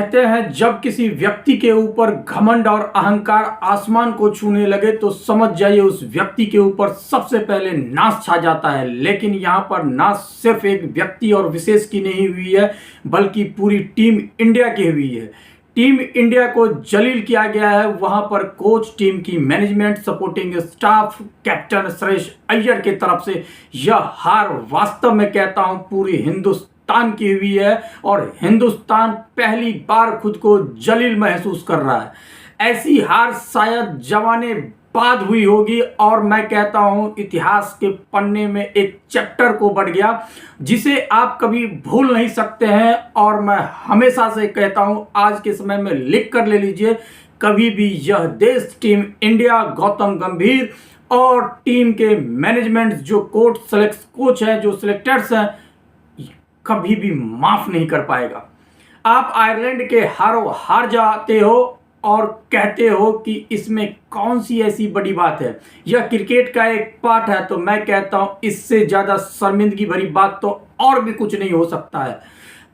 कहते हैं जब किसी व्यक्ति के ऊपर घमंड और अहंकार आसमान को छूने लगे तो समझ जाइए उस व्यक्ति के ऊपर सबसे पहले नाश छा जाता है। लेकिन यहाँ पर नाश सिर्फ एक व्यक्ति और विशेष की नहीं हुई है बल्कि पूरी टीम इंडिया की हुई है। टीम इंडिया को जलील किया गया है। वहां पर कोच, टीम की management, supporting staff, captain Suresh Iyer की तरफ से यह हार वास्तव में कहता हूं पूरी हिंदुस्तान की हुई है और हिंदुस्तान पहली बार खुद को जलील महसूस कर रहा है। ऐसी हार शायद जमाने बाद हुई होगी और मैं कहता हूं इतिहास के पन्ने में एक चैप्टर को बढ़ गया जिसे आप कभी भूल नहीं सकते हैं। और मैं हमेशा से कहता हूं आज के समय में लिख कर ले लीजिए, कभी भी यह देश, टीम इंडिया, गौतम गंभीर और टीम के मैनेजमेंट जो कोच हैं, जो सिलेक्टर्स हैं, कभी भी माफ नहीं कर पाएगा। आप आयरलैंड के हार जाते हो और कहते हो कि इसमें कौन सी ऐसी बड़ी बात है, यह क्रिकेट का एक पार्ट है। तो मैं कहता हूं इससे ज्यादा शर्मिंदगी भरी बात तो और भी कुछ नहीं हो सकता है।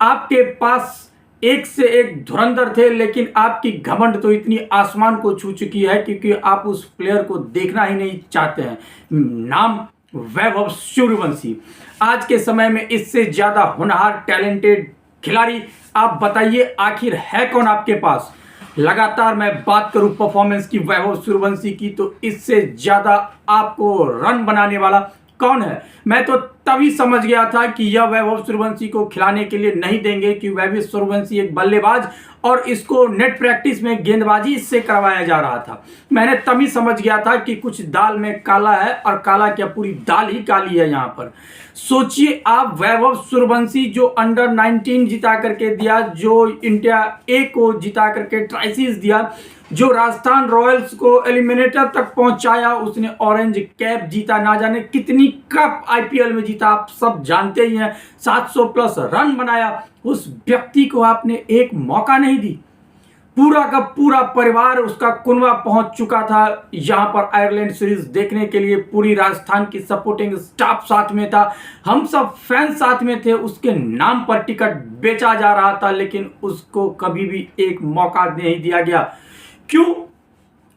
आपके पास एक से एक धुरंधर थे लेकिन आपकी घमंड तो इतनी आसमान को छू चुकी है क्योंकि आप उस प्लेयर को देखना ही नहीं चाहते हैं। नाम वैभव सूर्यवंशी। आज के समय में इससे ज्यादा होनहार, टैलेंटेड खिलाड़ी आप बताइए आखिर है कौन आपके पास। लगातार मैं बात करूं परफॉर्मेंस की वैभव सूर्यवंशी की तो इससे ज्यादा आपको रन बनाने वाला कौन है। मैं तो तभी समझ गया था कि यह वैभव सूर्यवंशी को खिलाने के लिए नहीं देंगे कि वैभव सूर्यवंशी एक बल्लेबाज और इसको नेट प्रैक्टिस में गेंदबाजी इससे करवाया जा रहा था। मैंने तभी समझ गया था कि कुछ दाल में काला है और काला क्या पूरी दाल ही काली है। यहाँ पर सोचिए आप, वैभव सूर्यवंशी जो अंडर 19 जिता करके दिया, जो इंडिया ए को जिता करके ट्राइसिस दिया, जो राजस्थान रॉयल्स को एलिमिनेटर तक पहुंचाया, उसने ऑरेंज कैप जीता, ना जाने कितनी कप आईपीएल में जीता, आप सब जानते ही हैं, 700 प्लस रन बनाया। उस व्यक्ति को आपने एक मौका नहीं दी। पूरा का पूरा परिवार, उसका कुनबा पहुंच चुका था यहां पर आयरलैंड सीरीज देखने के लिए। पूरी राजस्थान की सपोर्टिंग स्टाफ साथ में था, हम सब फैंस साथ में थे। उसके नाम पर टिकट बेचा जा रहा था लेकिन उसको कभी भी एक मौका नहीं दिया गया। क्यों?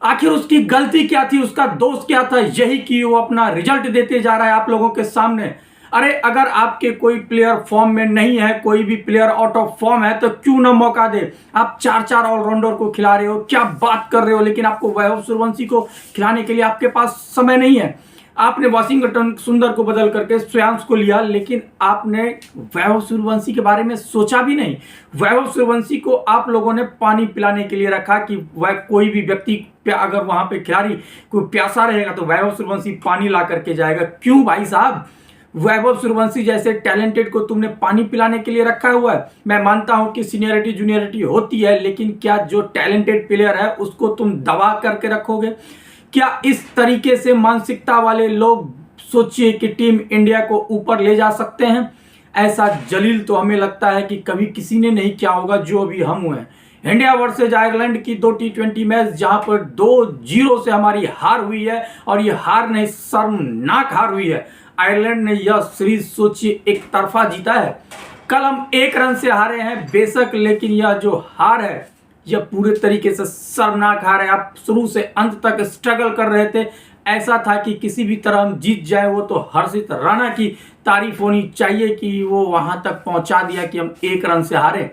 आखिर उसकी गलती क्या थी, उसका दोष क्या था? यही कि वो अपना रिजल्ट देते जा रहा है आप लोगों के सामने। अरे अगर आपके कोई प्लेयर फॉर्म में नहीं है, कोई भी प्लेयर आउट ऑफ फॉर्म है तो क्यों ना मौका दे। आप चार ऑलराउंडर को खिला रहे हो, क्या बात कर रहे हो, लेकिन आपको वैभव सूर्यवंशी को खिलाने के लिए आपके पास समय नहीं है। आपने वाशिंगटन सुंदर को बदल करके श्रेयांश को लिया लेकिन आपने वैभव सूर्यवंशी के बारे में सोचा भी नहीं। वैभव सूर्यवंशी को आप लोगों ने पानी पिलाने के लिए रखा कि वह कोई भी व्यक्ति अगर वहां पे खिलाड़ी कोई प्यासा रहेगा तो वैभव सूर्यवंशी पानी ला करके जाएगा। क्यों भाई साहब? वैभव सूर्यवंशी जैसे टैलेंटेड को तुमने पानी पिलाने के लिए रखा हुआ है। मैं मानता हूं कि सीनियरिटी जूनियरिटी होती है लेकिन क्या जो टैलेंटेड प्लेयर है उसको तुम दबा करके रखोगे? क्या इस तरीके से मानसिकता वाले लोग सोचिए कि टीम इंडिया को ऊपर ले जा सकते हैं? ऐसा जलील तो हमें लगता है कि कभी किसी ने नहीं किया होगा जो अभी हम हुए हैं। इंडिया वर्सेज आयरलैंड की 2 T20 मैच जहां पर 2-0 से हमारी हार हुई है और ये हार नहीं, शर्मनाक हार हुई है। आयरलैंड ने यह सीरीज सोचिए एक तरफा जीता है। कल हम 1 रन से हारे हैं बेशक, लेकिन यह जो हार है यह पूरे तरीके से शर्मनाक हार है। आप शुरू से अंत तक स्ट्रगल कर रहे थे, ऐसा था कि किसी भी तरह हम जीत जाए। वो तो हर्षित राणा की तारीफ होनी चाहिए कि वो वहां तक पहुंचा दिया कि हम 1 रन से हारे।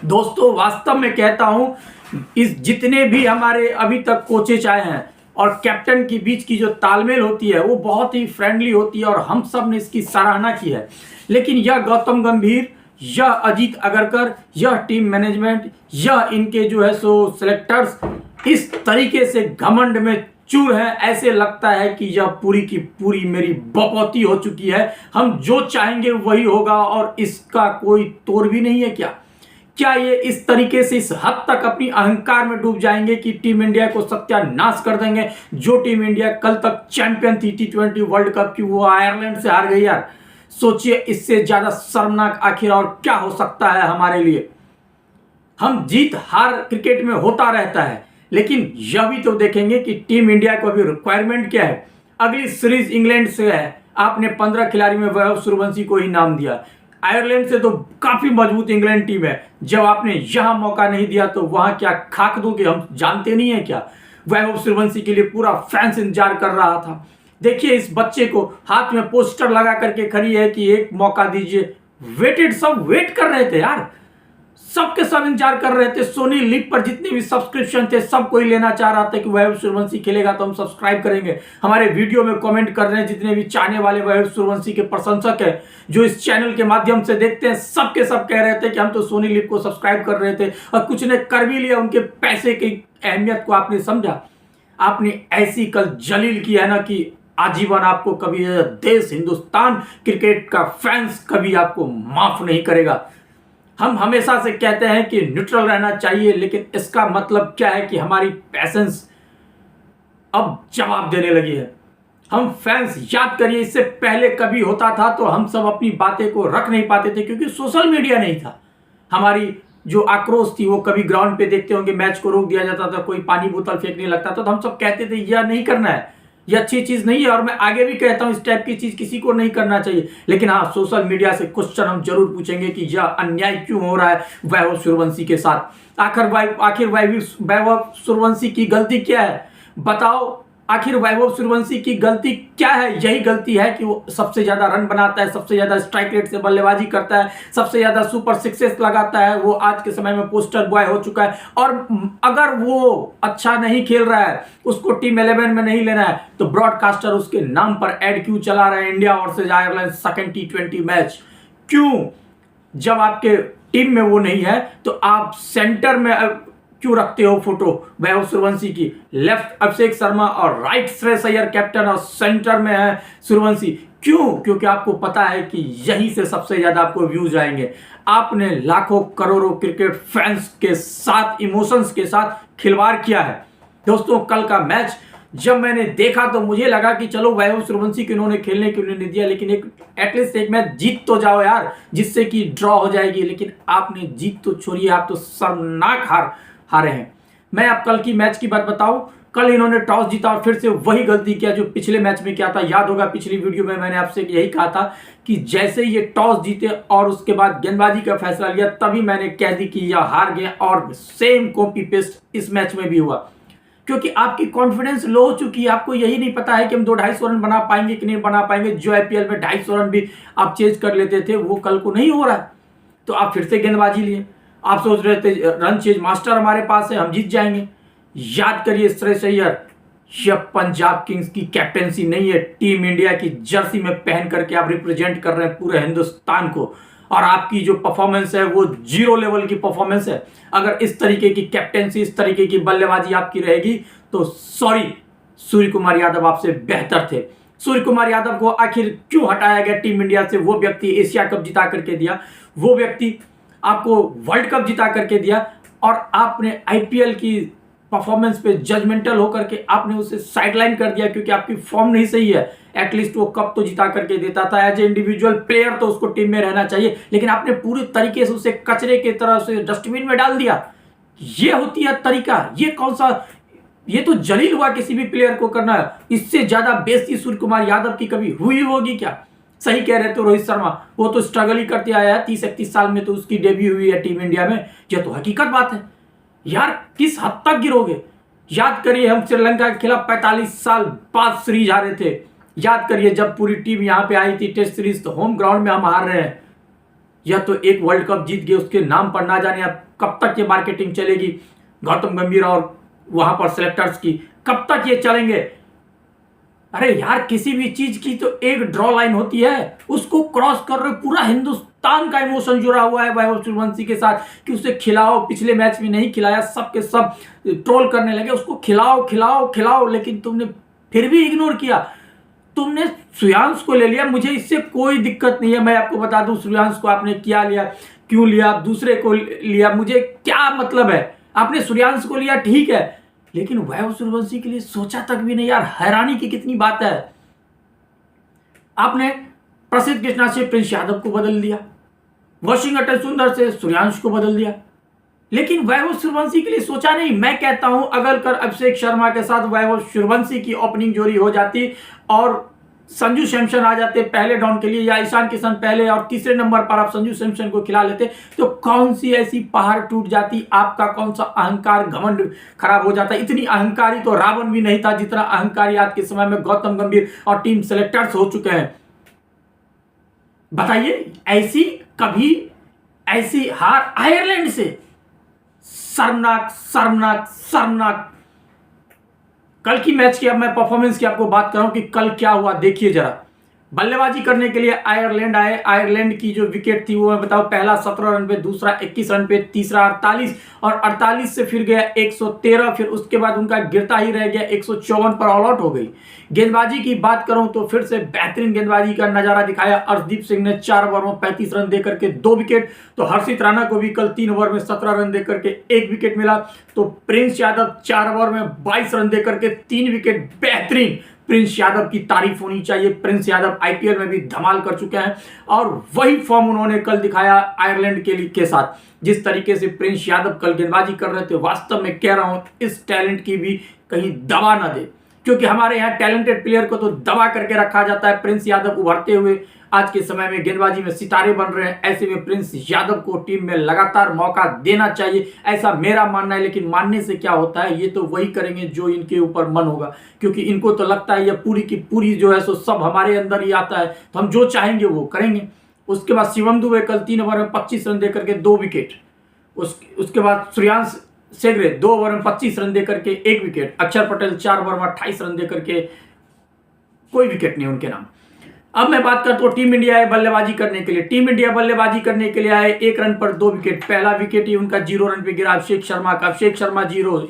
दोस्तों वास्तव में कहता हूं इस जितने भी हमारे अभी तक कोचेज आए हैं और कैप्टन के बीच की जो तालमेल होती है वो बहुत ही फ्रेंडली होती है और हम सब ने इसकी सराहना की है। लेकिन यह गौतम गंभीर, यह अजीत अगरकर, यह टीम मैनेजमेंट, यह इनके जो है सो सिलेक्टर्स इस तरीके से घमंड में चूर है। ऐसे लगता है कि यह पूरी की पूरी मेरी बपौती हो चुकी है, हम जो चाहेंगे वही होगा और इसका कोई तोड़ भी नहीं है। क्या ये इस तरीके से इस हद तक अपनी अहंकार में डूब जाएंगे कि टीम इंडिया को सत्यानाश कर देंगे? जो टीम इंडिया कल तक चैंपियन थी T20 वर्ल्ड कप की, वो आयरलैंड से हार गई यार। सोचिए इससे ज्यादा शर्मनाक आखिर और क्या हो सकता है हमारे लिए। हम जीत हार क्रिकेट में होता रहता है लेकिन यह भी तो देखेंगे कि टीम इंडिया को अभी रिक्वायरमेंट क्या है। अगली सीरीज इंग्लैंड से है, आपने 15 खिलाड़ी में वैभव सूर्यवंशी को ही नाम दिया। आयरलैंड से तो काफी मजबूत इंग्लैंड टीम है। जब आपने यहां मौका नहीं दिया तो वहां क्या खाक दोगे, हम जानते नहीं है क्या। वैभव सूर्यवंशी के लिए पूरा फैंस इंतजार कर रहा था। देखिए इस बच्चे को हाथ में पोस्टर लगा करके खड़ी है कि एक मौका दीजिए। वेटेड, सब वेट कर रहे थे यार, सबके सब इंतजार कर रहे थे। सोनी लीग पर जितने भी सब्सक्रिप्शन थे सब कोई लेना चाह रहा था कि वैभव सूर्यवंशी खेलेगा तो हम सब्सक्राइब करेंगे। हमारे वीडियो में कमेंट कर रहे हैं जितने भी चाहने वाले वैभव सूर्यवंशी के प्रशंसक है जो इस चैनल के माध्यम से देखते हैं, सबके सब कह रहे थे कि हम तो सोनी लीग को सब्सक्राइब कर रहे थे और कुछ ने कर भी लिया। उनके पैसे की अहमियत को आपने समझा, आपने ऐसी कल जलील की है ना कि आजीवन आपको कभी देश हिंदुस्तान क्रिकेट का फैंस कभी आपको माफ नहीं करेगा। हम हमेशा से कहते हैं कि न्यूट्रल रहना चाहिए, लेकिन इसका मतलब क्या है कि हमारी पैशंस अब जवाब देने लगी है। हम फैंस, याद करिए इससे पहले कभी होता था तो हम सब अपनी बातें को रख नहीं पाते थे क्योंकि सोशल मीडिया नहीं था। हमारी जो आक्रोश थी वो कभी ग्राउंड पे देखते होंगे मैच को रोक दिया जाता था, कोई पानी बोतल फेंकने लगता था तो हम सब कहते थे यह नहीं करना है, ये अच्छी चीज नहीं है। और मैं आगे भी कहता हूं इस टाइप की चीज किसी को नहीं करना चाहिए। लेकिन हाँ, सोशल मीडिया से क्वेश्चन हम जरूर पूछेंगे कि यह अन्याय क्यों हो रहा है वैभव सूर्यवंशी के साथ। आखिर वैभव सूर्यवंशी की गलती क्या है बताओ। आखिर वैभव सूर्यवंशी की गलती क्या है? यही गलती है कि वो सबसे ज्यादा रन बनाता है, सबसे ज्यादा स्ट्राइक रेट से बल्लेबाजी करता है, सबसे ज्यादा सुपर सिक्सेस लगाता है। वो आज के समय में पोस्टर बॉय हो चुका है। और अगर वो अच्छा नहीं खेल रहा है, उसको टीम 11 में नहीं लेना है, तो ब्रॉडकास्टर उसके नाम पर एड क्यों चला रहा है? India versus Ireland second T20 match क्यों? जब आपके टीम में वो नहीं है तो आप सेंटर में क्यों रखते हो फोटो वैभव सूर्यवंशी की? लेफ्ट अभिषेक शर्मा और राइट श्रेयस अय्यर कैप्टन और सेंटर में है सूर्यवंशी। क्यों? क्योंकि आपको पता है कि यहीं से सबसे ज्यादा आपको व्यूज आएंगे। आपने लाखों करोड़ों क्रिकेट फैंस के साथ, इमोशंस के साथ खिलवाड़ किया है। दोस्तों कल का मैच जब मैंने देखा तो मुझे लगा कि चलो वैभव सूर्यवंशी को इन्होंने खेलने क्यों नहीं दिया, लेकिन एक एटलीस्ट एक मैच जीत तो जाओ यार, जिससे कि ड्रॉ हो जाएगी। लेकिन आपने जीत तो छोड़िए, आप तो शर्मनाक हारे हैं। मैं अब कल की मैच की बात बताऊं, कल इन्होंने टॉस जीता और फिर से वही गलती किया जो पिछले मैच में किया था। याद होगा पिछली वीडियो में मैंने आपसे यही कहा था कि जैसे ये टॉस जीते और उसके बाद गेंदबाजी का फैसला लिया तभी मैंने कह दी कि यह हार गए। और सेम कॉपी पेस्ट इस मैच में भी हुआ, क्योंकि आपकी कॉन्फिडेंस लो हो चुकी है। आपको यही नहीं पता है कि हम 200-250 रन बना पाएंगे कि नहीं बना पाएंगे। जो आईपीएल में 250 रन भी आप चेज कर लेते थे वो कल को नहीं हो रहा है, तो आप फिर से गेंदबाजी लिए। आप सोच रहे थे रन चेज मास्टर हमारे पास है, हम जीत जाएंगे। याद करिए श्रेयस अय्यर, यह पंजाब किंग्स की कैप्टेंसी नहीं है। टीम इंडिया की जर्सी में पहन करके आप रिप्रेजेंट कर रहे हैं पूरे हिंदुस्तान को, और आपकी जो परफॉर्मेंस है वो 0 लेवल की परफॉर्मेंस है। अगर इस तरीके की कैप्टेंसी, इस तरीके की बल्लेबाजी आपकी रहेगी तो सॉरी, सूर्य कुमार यादव आपसे बेहतर थे। सूर्य कुमार यादव को आखिर क्यों हटाया गया टीम इंडिया से? वो व्यक्ति एशिया कप जिता करके दिया, वो व्यक्ति आपको वर्ल्ड कप जिता करके दिया, और आपने आईपीएल की परफॉर्मेंस पे जजमेंटल होकर के आपने उसे साइडलाइन कर दिया क्योंकि आपकी फॉर्म नहीं सही है। एटलीस्ट वो कप तो जिता करके देता था। एज ए इंडिविजुअल प्लेयर तो उसको टीम में रहना चाहिए, लेकिन आपने पूरी तरीके से उसे कचरे की तरह से डस्टबिन में डाल दिया। ये होती है तरीका? ये कौन सा, ये तो जलील हुआ किसी भी प्लेयर को करना है। इससे ज्यादा बेइज्जती सूर्य कुमार यादव की कभी हुई होगी क्या? सही कह रहे थे रोहित शर्मा, वो तो स्ट्रगल ही करते आया है। 30-31 साल में तो उसकी डेब्यू हुई है टीम इंडिया में। यह तो हकीकत बात है यार। किस हद तक गिरोगे? याद करिए हम श्रीलंका के खिलाफ 45 साल बाद सीरीज हारे थे। याद करिए जब पूरी टीम यहां पे आई थी टेस्ट सीरीज, तो होम ग्राउंड में हम हार रहे हैं। यह तो एक वर्ल्ड कप जीत गए, उसके नाम पर ना जाने अब कब तक ये मार्केटिंग चलेगी गौतम गंभीर और वहां पर सिलेक्टर्स की, कब तक ये चलेंगे? अरे यार, किसी भी चीज की तो एक ड्रॉ लाइन होती है, उसको क्रॉस कर रहे। पूरा हिंदुस्तान का इमोशन जुड़ा हुआ है वैभव सूर्यवंशी के साथ कि उसे खिलाओ। पिछले मैच में नहीं खिलाया, सब के सब ट्रोल करने लगे, उसको खिलाओ खिलाओ खिलाओ, लेकिन तुमने फिर भी इग्नोर किया। तुमने श्रेयांश को ले लिया, मुझे इससे कोई दिक्कत नहीं है। मैं आपको बता दूं श्रेयांश को आपने क्या लिया, क्यों लिया, दूसरे को लिया, मुझे क्या मतलब है। आपने श्रेयांश को लिया ठीक है, लेकिन वैभव सूर्यवंशी के लिए सोचा तक भी नहीं यार। हैरानी की कितनी बात है। आपने प्रसिद्ध कृष्णा से प्रिंस यादव को बदल दिया, वाशिंगटन सुंदर से सूर्यांश को बदल दिया, लेकिन वैभव सूर्यवंशी के लिए सोचा नहीं। मैं कहता हूं अगर कर अभिषेक शर्मा के साथ वैभव सूर्यवंशी की ओपनिंग जोड़ी हो जाती और संजू सैमसन आ जाते पहले डाउन के लिए, या ईशान किशन पहले और तीसरे नंबर पर आप संजू सैमसन को खिला लेते, तो कौन सी ऐसी पहाड़ टूट जाती, आपका कौन सा अहंकार घमंड खराब हो जाता। इतनी अहंकारी तो रावण भी नहीं था जितना अहंकारी आज के समय में गौतम गंभीर और टीम सेलेक्टर्स हो चुके हैं। बताइए, ऐसी कभी ऐसी हार आयरलैंड से, शर्मनाक शर्मनाक शर्मनाक। कल की मैच की अब मैं परफॉर्मेंस की आपको बात कर रहा हूं कि कल क्या हुआ, देखिए जरा। बल्लेबाजी करने के लिए आयरलैंड आए। आयरलैंड की जो विकेट थी वो मैं बताऊं, पहला 17 रन पे, दूसरा 21 रन पे, तीसरा 48 और 48 से फिर गया 113, फिर उसके बाद उनका गिरता ही रह गया, 154 पर ऑल आउट हो गई। गेंदबाजी की बात करूं तो फिर से बेहतरीन गेंदबाजी का नजारा दिखाया अर्शदीप सिंह ने, 4 ओवर में 35 रन देकर के 2 विकेट। तो हर्षित राणा को भी कल 3 ओवर में 17 रन देकर के 1 विकेट मिला। तो प्रिंस यादव 4 ओवर में 22 रन देकर के 3 विकेट। बेहतरीन, प्रिंस यादव की तारीफ होनी चाहिए। प्रिंस यादव आईपीएल में भी धमाल कर चुके हैं और वही फॉर्म उन्होंने कल दिखाया आयरलैंड के साथ। जिस तरीके से प्रिंस यादव कल गेंदबाजी कर रहे थे, वास्तव में कह रहा हूं इस टैलेंट की भी कहीं दबा ना दे, क्योंकि हमारे यहाँ टैलेंटेड प्लेयर को तो दबा करके रखा जाता है। प्रिंस यादव उभरते हुए आज के समय में गेंदबाजी में सितारे बन रहे हैं, ऐसे में प्रिंस यादव को टीम में लगातार मौका देना चाहिए, ऐसा मेरा मानना है। लेकिन मानने से क्या होता है, ये तो वही करेंगे जो इनके ऊपर मन होगा, क्योंकि इनको तो लगता है ये पूरी की पूरी जो है सो सब हमारे अंदर ही आता है, तो हम जो चाहेंगे वो करेंगे। उसके बाद शिवम दुबे कल 3 ओवर में 25 रन देकर के 2 विकेट। उसके बाद सूर्यांश सेगरे 2 ओवर में 25 रन देकर के 1 विकेट। अक्षर पटेल 4 ओवर में 28 रन देकर के कोई विकेट नहीं उनके नाम। अब मैं बात करता हूं टीम इंडिया आए बल्लेबाजी करने के लिए। टीम इंडिया बल्लेबाजी करने के लिए आए, 1 रन पर 2 विकेट। पहला विकेट ही उनका 0 रन पे गिरा अभिषेक शर्मा का। अभिषेक शर्मा 0,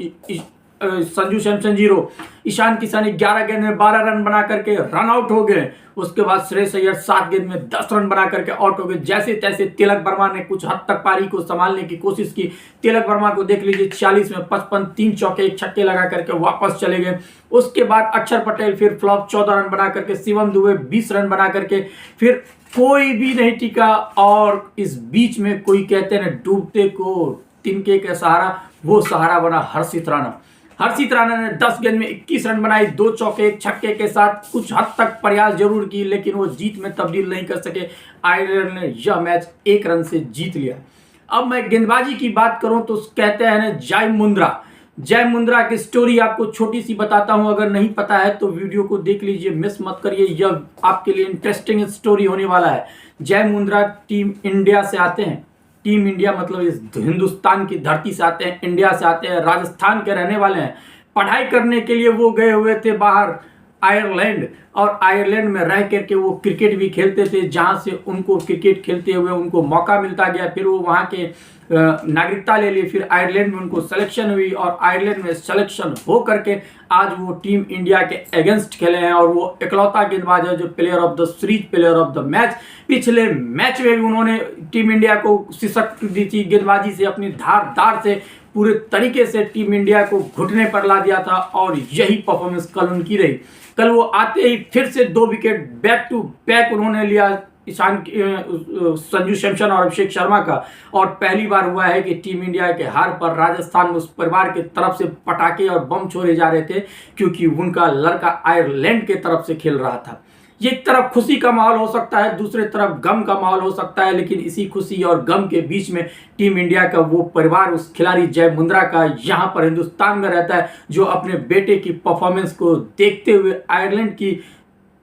संजू सैमसन 0, ईशान किशन 11 गेंद में 12 रन बना करके रन आउट हो गए। उसके बाद श्रेयस अय्यर 7 गेंद में 10 रन बना करके आउट हो गए। जैसे तैसे तिलक वर्मा ने कुछ हद तक पारी को संभालने की कोशिश की। तिलक वर्मा को देख लीजिए, 40 में 55, 3 चौके 1 छक्के लगा करके वापस चले गए। उसके बाद अक्षर पटेल फिर फ्लॉप 14 रन बना करके, शिवम दुबे 20 रन बना करके, फिर कोई भी नहीं टिका। और इस बीच में कोई कहते हैं डूबते को तिनके का सहारा, वो सहारा बना हर्षित राणा। हर्षित राणा ने 10 गेंद में 21 रन बनाई, 2 चौके 1 छक्के के साथ कुछ हद तक प्रयास जरूर की, लेकिन वो जीत में तब्दील नहीं कर सके। आयरलैंड ने यह मैच 1 रन से जीत लिया। अब मैं गेंदबाजी की बात करूं तो कहते हैं ना जय मुंद्रा। जय मुंद्रा की स्टोरी आपको छोटी सी बताता हूं, अगर नहीं पता है तो वीडियो को देख लीजिए, मिस मत करिए, यह आपके लिए इंटरेस्टिंग स्टोरी होने वाला है। जय मुंद्रा टीम इंडिया से आते हैं। टीम इंडिया मतलब इस हिंदुस्तान की धरती से आते हैं, इंडिया से आते हैं, राजस्थान के रहने वाले हैं। पढ़ाई करने के लिए वो गए हुए थे बाहर आयरलैंड, और आयरलैंड में रह करके वो क्रिकेट भी खेलते थे, जहां से उनको क्रिकेट खेलते हुए उनको मौका मिलता गया। फिर वो वहां के नागरिकता ले ली, फिर आयरलैंड में उनको सिलेक्शन हुई और आयरलैंड में सिलेक्शन हो करके आज वो टीम इंडिया के अगेंस्ट खेले हैं। और वो इकलौता गेंदबाज है जो player of the series, player of the match, पिछले मैच में भी उन्होंने टीम इंडिया को शिकस्त दी थी गेंदबाजी से, अपनी धार से पूरे तरीके से टीम इंडिया को घुटने पर ला दिया था। और यही परफॉर्मेंस कल उनकी रही। कल वो आते ही फिर से 2 विकेट बैक टू बैक उन्होंने लिया, संजू सैमसन और अभिषेक शर्मा का। और पहली बार हुआ है कि टीम इंडिया के हार पर राजस्थान में उस परिवार के तरफ से पटाखे और बम छोड़े जा रहे थे, क्योंकि उनका लड़का आयरलैंड के तरफ से खेल रहा था। ये एक तरफ खुशी का माहौल हो सकता है, दूसरे तरफ गम का माहौल हो सकता है, लेकिन इसी खुशी और गम के बीच में टीम इंडिया का वो परिवार, उस खिलाड़ी जय मुंद्रा का यहाँ पर हिंदुस्तान में रहता है, जो अपने बेटे की परफॉर्मेंस को देखते हुए आयरलैंड की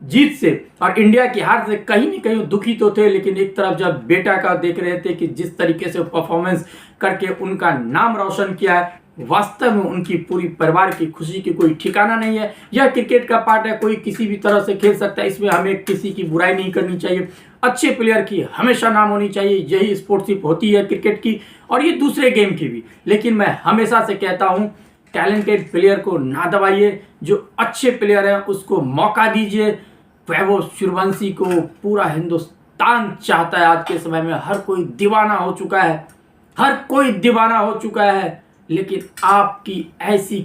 जीत से और इंडिया की हार से कहीं न कहीं दुखी तो थे, लेकिन एक तरफ जब बेटा का देख रहे थे कि जिस तरीके से परफॉर्मेंस करके उनका नाम रोशन किया है, वास्तव में उनकी पूरी परिवार की खुशी की कोई ठिकाना नहीं है। यह क्रिकेट का पार्ट है, कोई किसी भी तरह से खेल सकता है, इसमें हमें किसी की बुराई नहीं करनी चाहिए। अच्छे प्लेयर की हमेशा नाम होनी चाहिए, यही स्पोर्ट्सशिप होती है क्रिकेट की और ये दूसरे गेम की भी। लेकिन मैं हमेशा से कहता हूँ, टैलेंटेड प्लेयर को ना दबाइए, जो अच्छे प्लेयर हैं उसको मौका दीजिए। वैभव सूर्यवंशी को पूरा हिंदुस्तान चाहता है। आज के समय में हर कोई दीवाना हो चुका है, हर कोई दीवाना हो चुका है, लेकिन आपकी ऐसी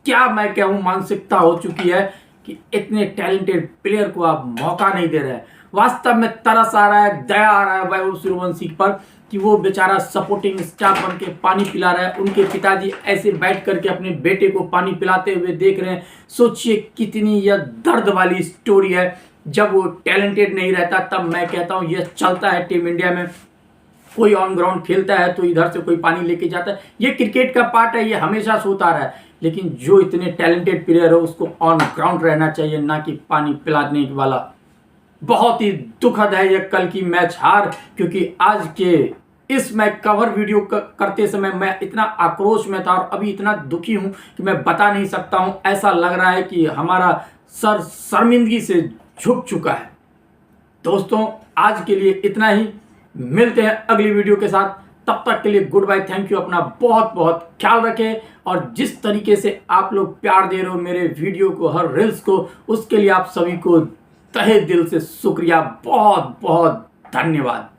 क्या मैं कहूँ मानसिकता हो चुकी है कि इतने टैलेंटेड प्लेयर को आप मौका नहीं दे रहे हैं। वास्तव में तरस आ रहा है, दया आ रहा है वैभव सूर्यवंशी पर कि वो बेचारा सपोर्टिंग स्टाफ बन के पानी पिला रहा है। उनके पिताजी ऐसे बैठ करके अपने बेटे को पानी पिलाते हुए देख रहे हैं। सोचिए कितनी यह दर्द वाली स्टोरी है जब वो टैलेंटेड नहीं रहता तब मैं कहता हूँ ये चलता है टीम इंडिया में। कोई ऑन ग्राउंड खेलता है तो इधर से कोई पानी लेके जाता है, ये क्रिकेट का पार्ट है, ये हमेशा से होता रहा है। लेकिन जो इतने टैलेंटेड प्लेयर है उसको ऑन ग्राउंड रहना चाहिए, ना कि पानी पिलाने वाला। बहुत ही दुखद है ये कल की मैच हार, क्योंकि आज के इस मैं कवर वीडियो करते समय मैं इतना आक्रोश में था और अभी इतना दुखी हूं कि मैं बता नहीं सकता हूं। ऐसा लग रहा है कि हमारा सर शर्मिंदगी से झुक चुका है। दोस्तों आज के लिए इतना ही, मिलते हैं अगली वीडियो के साथ। तब तक के लिए गुड बाय, थैंक यू। अपना बहुत बहुत ख्याल रखें और जिस तरीके से आप लोग प्यार दे रहे हो मेरे वीडियो को, हर रील्स को, उसके लिए आप सभी को तहे दिल से शुक्रिया, बहुत बहुत धन्यवाद।